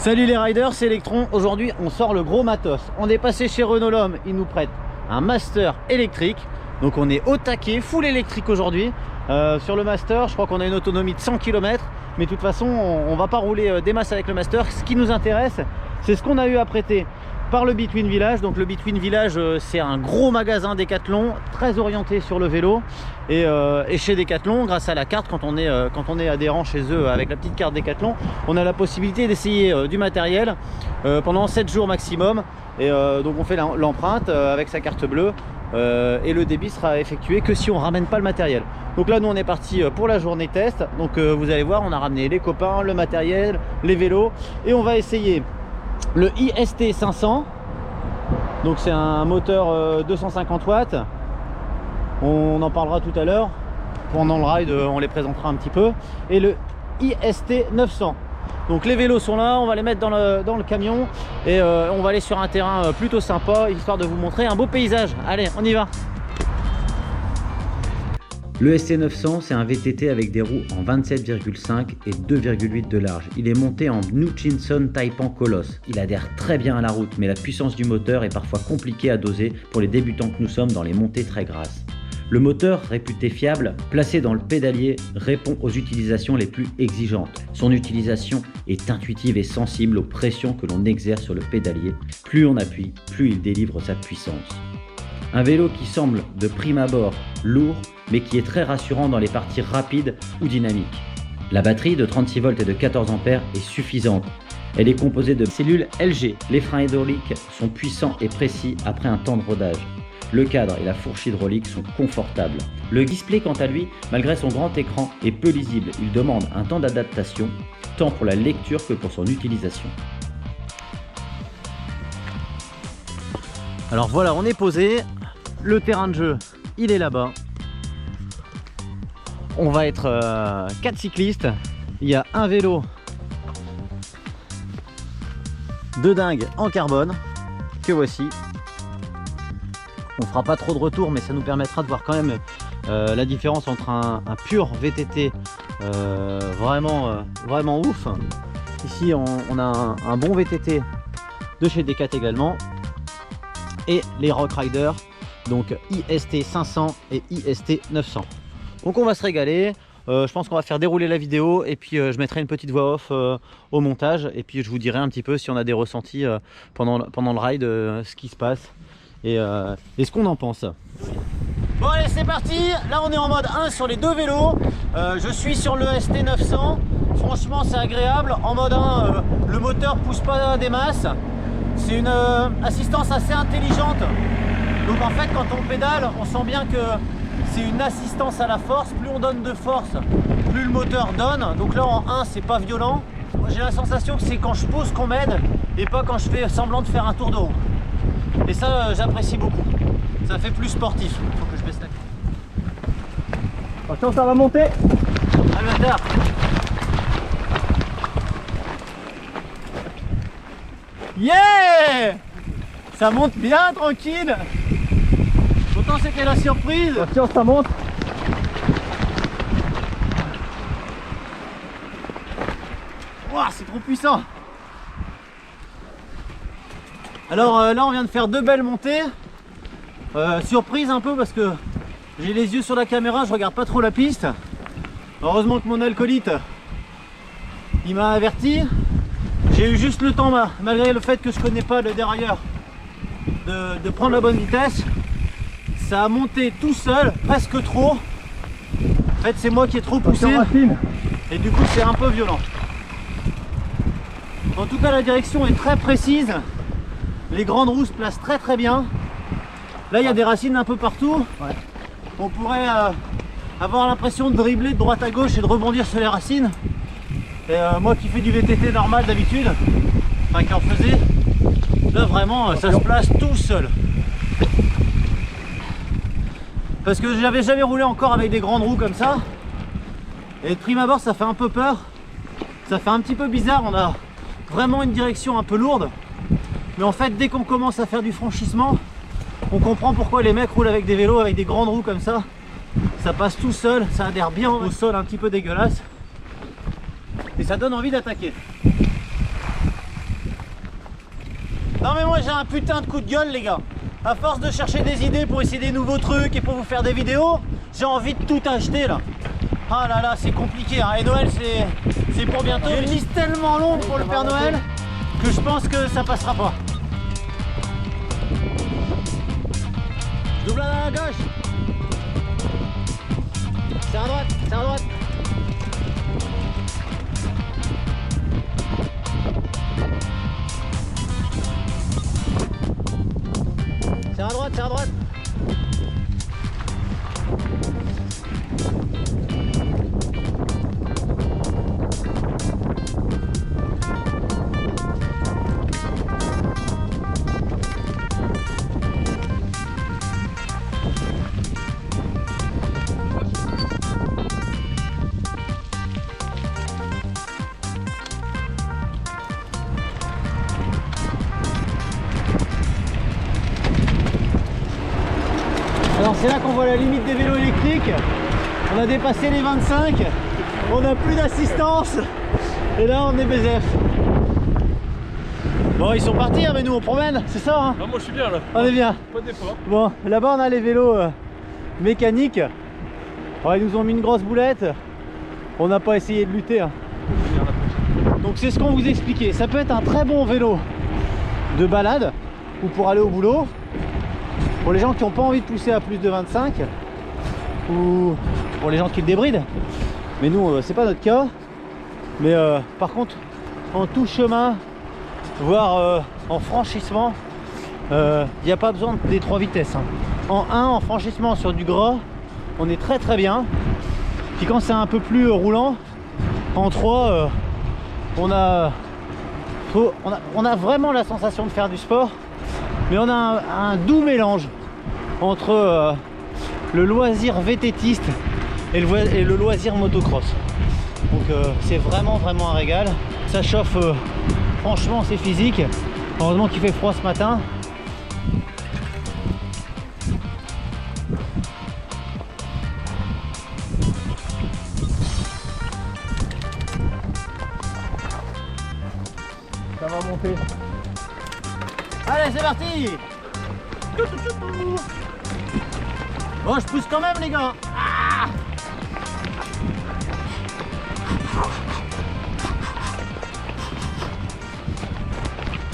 Salut les riders, c'est Electron. Aujourd'hui on sort le gros matos. On est passé chez Renault L'Homme, ils nous prêtent un Master électrique. Donc on est au taquet, full électrique aujourd'hui. Sur le Master, je crois qu'on a une autonomie de 100 km. Mais de toute façon on va pas rouler des masses avec le Master. Ce qui nous intéresse, c'est ce qu'on a eu à prêter par le Between Village. Donc le Between Village, c'est un gros magasin Decathlon, très orienté sur le vélo. Et chez Decathlon, grâce à la carte, quand on est adhérent chez eux avec la petite carte Decathlon, on a la possibilité d'essayer du matériel pendant 7 jours maximum. Et donc on fait l'empreinte avec sa carte bleue et le débit sera effectué que si on ramène pas le matériel. Donc là nous on est parti pour la journée test. Donc vous allez voir, on a ramené les copains, le matériel, les vélos, et on va essayer le IST 500. Donc c'est un moteur 250 watts. On en parlera tout à l'heure. Pendant le ride, on les présentera un petit peu. Et le IST 900. Donc les vélos sont là, on va les mettre dans le camion. Et on va aller sur un terrain plutôt sympa, histoire de vous montrer un beau paysage. Allez, on y va. Le ST900, c'est un VTT avec des roues en 27,5 et 2,8 de large. Il est monté en Hutchinson Taipan Colosse. Il adhère très bien à la route, mais la puissance du moteur est parfois compliquée à doser pour les débutants que nous sommes dans les montées très grasses. Le moteur, réputé fiable, placé dans le pédalier, répond aux utilisations les plus exigeantes. Son utilisation est intuitive et sensible aux pressions que l'on exerce sur le pédalier. Plus on appuie, plus il délivre sa puissance. Un vélo qui semble de prime abord lourd, mais qui est très rassurant dans les parties rapides ou dynamiques. La batterie de 36 volts et de 14 ampères est suffisante. Elle est composée de cellules LG. Les freins hydrauliques sont puissants et précis après un temps de rodage. Le cadre et la fourche hydraulique sont confortables. Le display, quant à lui, malgré son grand écran, est peu lisible. Il demande un temps d'adaptation, tant pour la lecture que pour son utilisation. Alors voilà, on est posé. Le terrain de jeu, il est là-bas. On va être 4 cyclistes. Il y a un vélo de dingue en carbone que voici. On fera pas trop de retour, mais ça nous permettra de voir quand même la différence entre un pur VTT vraiment ouf. Ici on a un bon VTT de chez Decat également, et les Rock Riders, donc IST 500 et IST 900. Donc on va se régaler. Je pense qu'on va faire dérouler la vidéo, et puis je mettrai une petite voix off au montage, et puis je vous dirai un petit peu si on a des ressentis pendant le ride, ce qui se passe et ce qu'on en pense. Bon allez, c'est parti. Là on est en mode 1 sur les deux vélos. Je suis sur le ST 900. Franchement c'est agréable. En mode 1, le moteur pousse pas des masses. C'est une assistance assez intelligente. Donc en fait quand on pédale, on sent bien que c'est une assistance à la force. Plus on donne de force, plus le moteur donne. Donc là en 1 c'est pas violent. J'ai la sensation que c'est quand je pose qu'on m'aide, et pas quand je fais semblant de faire un tour de roue. Et ça j'apprécie beaucoup. Ça fait plus sportif. Faut que je baisse la clé. Attention, ça va monter. Ah le bâtard. Yeah, ça monte bien tranquille. Autant c'était la surprise. Attention, ça monte. Wow, c'est trop puissant. Alors là on vient de faire deux belles montées. Surprise un peu parce que j'ai les yeux sur la caméra, je regarde pas trop la piste. Heureusement que mon alcoolite il m'a averti. J'ai eu juste le temps, malgré le fait que je connais pas le dérailleur, de prendre la bonne vitesse. Ça a monté tout seul, presque trop. En fait c'est moi qui ai trop poussé, et du coup c'est un peu violent. En tout cas la direction est très précise. Les grandes roues se placent très très bien. Là il y a des racines un peu partout. Ouais. On pourrait avoir l'impression de dribbler de droite à gauche et de rebondir sur les racines. Et moi qui fais du VTT normal d'habitude, enfin qui en faisait, là vraiment ça se place tout seul. Parce que j'avais jamais roulé encore avec des grandes roues comme ça. Et de prime abord ça fait un peu peur. Ça fait un petit peu bizarre, on a vraiment une direction un peu lourde. Mais en fait dès qu'on commence à faire du franchissement, on comprend pourquoi les mecs roulent avec des vélos avec des grandes roues comme ça. Ça passe tout seul, ça adhère bien au sol un petit peu dégueulasse. Et ça donne envie d'attaquer. mais moi j'ai un putain de coup de gueule les gars. À force de chercher des idées pour essayer des nouveaux trucs et pour vous faire des vidéos, j'ai envie de tout acheter là. Ah là là, c'est compliqué hein. Et Noël c'est pour bientôt. J'ai une liste tellement longue pour le Père Noël que je pense que ça passera pas. Double à la gauche. C'est à droite, c'est à droite. C'est à droite, c'est à droite. Alors c'est là qu'on voit la limite des vélos électriques. On a dépassé les 25, on n'a plus d'assistance et là on est BZF. Bon ils sont partis hein, mais nous on promène, c'est ça hein? Non, moi je suis bien là. On est bien. Pas d'effort. Bon là-bas on a les vélos mécaniques. Alors, ils nous ont mis une grosse boulette. On n'a pas essayé de lutter hein. Donc c'est ce qu'on vous expliquait. Ça peut être un très bon vélo de balade ou pour aller au boulot. Pour les gens qui n'ont pas envie de pousser à plus de 25 ou pour les gens qui le débrident, mais nous c'est pas notre cas. Mais par contre en tout chemin, voire en franchissement, il n'y a pas besoin des 3 vitesses hein. En 1, en franchissement sur du gras, on est très très bien. Puis quand c'est un peu plus roulant, en 3 on a vraiment la sensation de faire du sport. Mais on a un doux mélange entre le loisir VTTiste et le loisir motocross. Donc c'est vraiment un régal. Ça chauffe, franchement c'est physique. Heureusement qu'il fait froid ce matin. Ça va monter. Allez, c'est parti. Bon, je pousse quand même les gars. Ah,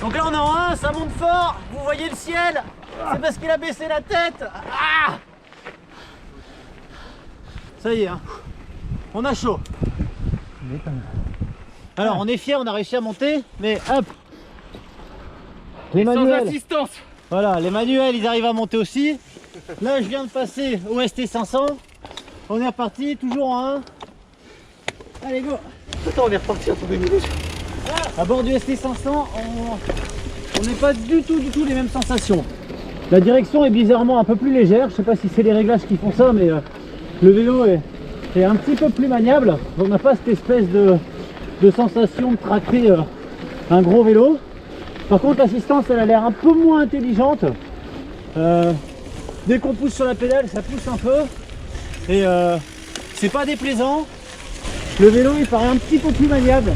donc là on est en 1, ça monte fort. Vous voyez le ciel. C'est parce qu'il a baissé la tête. Ah, ça y est hein. On a chaud. Alors on est fiers, on a réussi à monter. Mais hop, les manuels. Sans assistance. Voilà, les manuels ils arrivent à monter aussi. Là je viens de passer au ST500. On est reparti, toujours en 1. Allez go. Attends, on est reparti pour 2 minutes. À bord du ST500, on n'est pas du tout les mêmes sensations. La direction est bizarrement un peu plus légère. Je sais pas si c'est les réglages qui font ça, mais le vélo est un petit peu plus maniable. On n'a pas cette espèce de sensation de tracter un gros vélo. Par contre l'assistance elle a l'air un peu moins intelligente. Dès qu'on pousse sur la pédale ça pousse un peu. Et c'est pas déplaisant. Le vélo il paraît un petit peu plus maniable.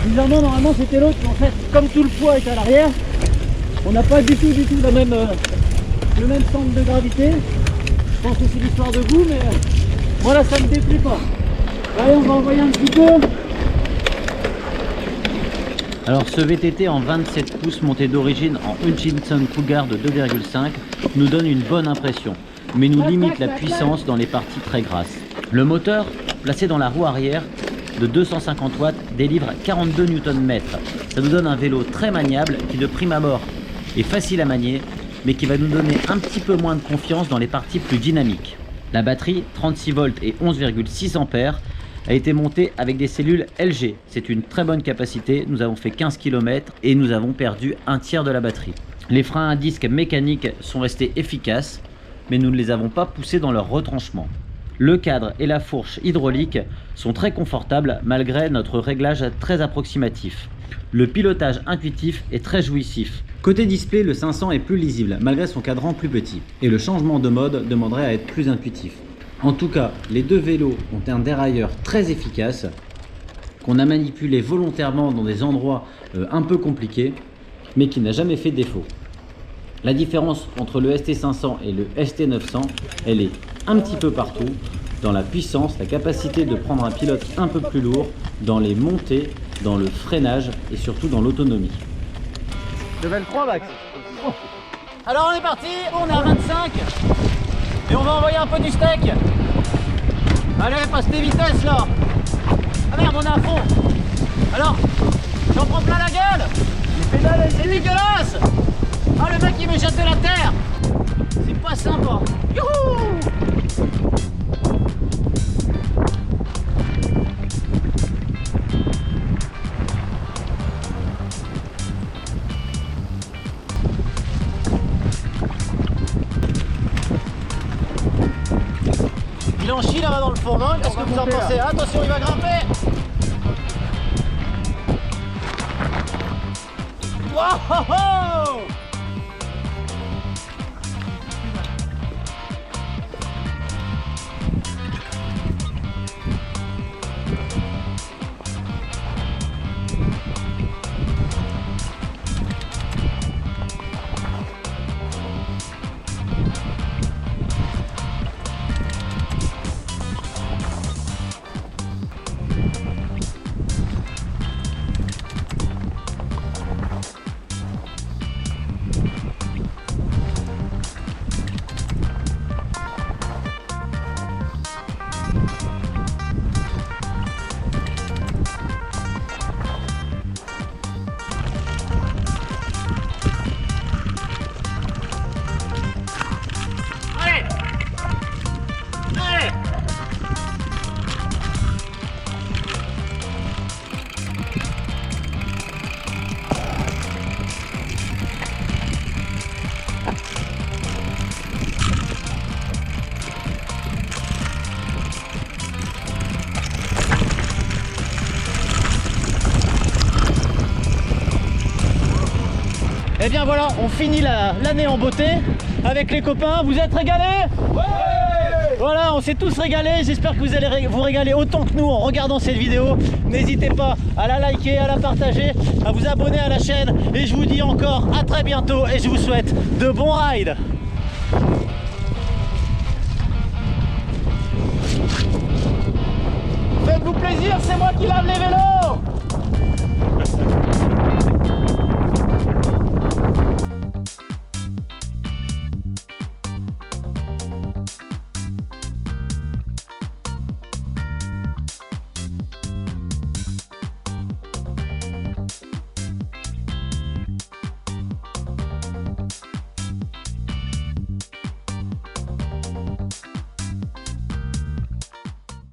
Bizarrement normalement c'était l'autre, mais en fait comme tout le poids est à l'arrière, on n'a pas du tout le même centre de gravité. Je pense que c'est l'histoire de goût, mais voilà, ça me déplaît pas. Allez, on va envoyer un petit peu. Alors ce VTT en 27 pouces monté d'origine en Hutchinson Cougar de 2,5 nous donne une bonne impression, mais nous limite la puissance dans les parties très grasses. Le moteur, placé dans la roue arrière de 250 watts, délivre 42 Nm. Ça nous donne un vélo très maniable qui de prime abord est facile à manier, mais qui va nous donner un petit peu moins de confiance dans les parties plus dynamiques. La batterie 36 volts et 11,6 ampères a été montée avec des cellules LG. C'est une très bonne capacité, nous avons fait 15 km et nous avons perdu un tiers de la batterie. Les freins à disque mécaniques sont restés efficaces, mais nous ne les avons pas poussés dans leur retranchement. Le cadre et la fourche hydraulique sont très confortables malgré notre réglage très approximatif. Le pilotage intuitif est très jouissif. Côté display, le 500 est plus lisible malgré son cadran plus petit et le changement de mode demanderait à être plus intuitif. En tout cas, les deux vélos ont un dérailleur très efficace qu'on a manipulé volontairement dans des endroits un peu compliqués mais qui n'a jamais fait défaut. La différence entre le ST500 et le ST900, elle est un petit peu partout, dans la puissance, la capacité de prendre un pilote un peu plus lourd, dans les montées, dans le freinage et surtout dans l'autonomie. Level 3 Max. Alors on est parti, on est à 25 et on va envoyer un peu du steak. Allez, passe tes vitesses là. Ah merde, on est à fond. Alors, j'en prends plein la gueule. Les pédales, c'est dégueulasse. Ah, le mec il me jette de la terre. C'est pas sympa. Youhou. Il en chie là-bas dans le fond, non? Qu'est-ce que vous en pensez? Attention, il va grimper! Wow! Et bien voilà, on finit l'année en beauté avec les copains. Vous êtes régalés? Ouais! Voilà, on s'est tous régalés. J'espère que vous allez vous régaler autant que nous en regardant cette vidéo. N'hésitez pas à la liker, à la partager, à vous abonner à la chaîne. Et je vous dis encore à très bientôt et je vous souhaite de bons rides. Faites-vous plaisir, c'est moi qui lave les vélos.